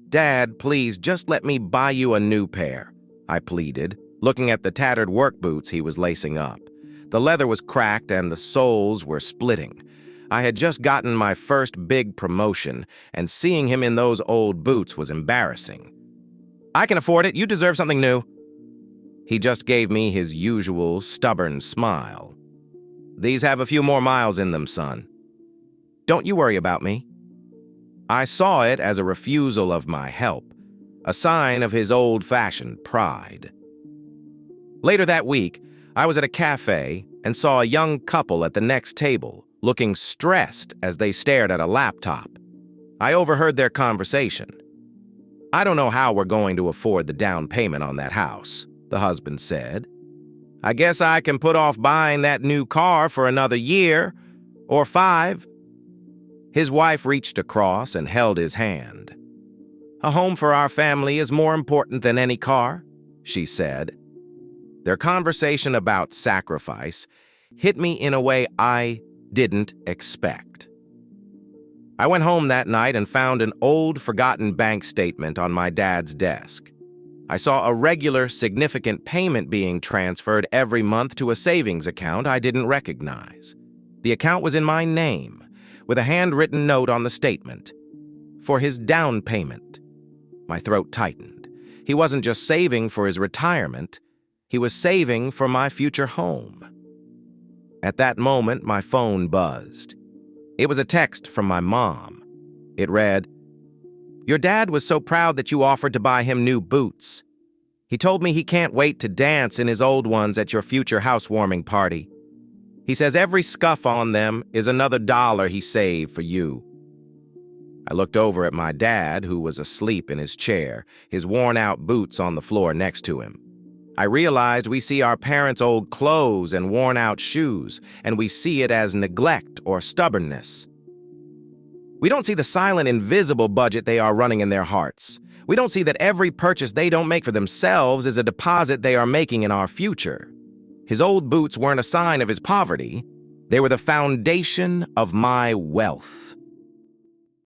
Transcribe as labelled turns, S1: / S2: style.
S1: "Dad, please, just let me buy you a new pair," I pleaded, looking at the tattered work boots he was lacing up. The leather was cracked and the soles were splitting. I had just gotten my first big promotion, and seeing him in those old boots was embarrassing. "I can afford it. You deserve something new." He just gave me his usual stubborn smile. "These have a few more miles in them, son. Don't you worry about me." I saw it as a refusal of my help, a sign of his old-fashioned pride. Later that week, I was at a cafe and saw a young couple at the next table, looking stressed as they stared at a laptop. I overheard their conversation. "I don't know how we're going to afford the down payment on that house," the husband said. "I guess I can put off buying that new car for another year, or 5. His wife reached across and held his hand. "A home for our family is more important than any car," she said. Their conversation about sacrifice hit me in a way I didn't expect. I went home that night and found an old, forgotten bank statement on my dad's desk. I saw a regular, significant payment being transferred every month to a savings account I didn't recognize. The account was in my name, with a handwritten note on the statement. For his down payment. My throat tightened. He wasn't just saving for his retirement, he was saving for my future home. At that moment, my phone buzzed. It was a text from my mom. It read, "Your dad was so proud that you offered to buy him new boots. He told me he can't wait to dance in his old ones at your future housewarming party. He says every scuff on them is another $1 he saved for you." I looked over at my dad, who was asleep in his chair, his worn-out boots on the floor next to him. I realized we see our parents' old clothes and worn-out shoes, and we see it as neglect or stubbornness. We don't see the silent, invisible budget they are running in their hearts. We don't see that every purchase they don't make for themselves is a deposit they are making in our future. His old boots weren't a sign of his poverty. They were the foundation of my wealth.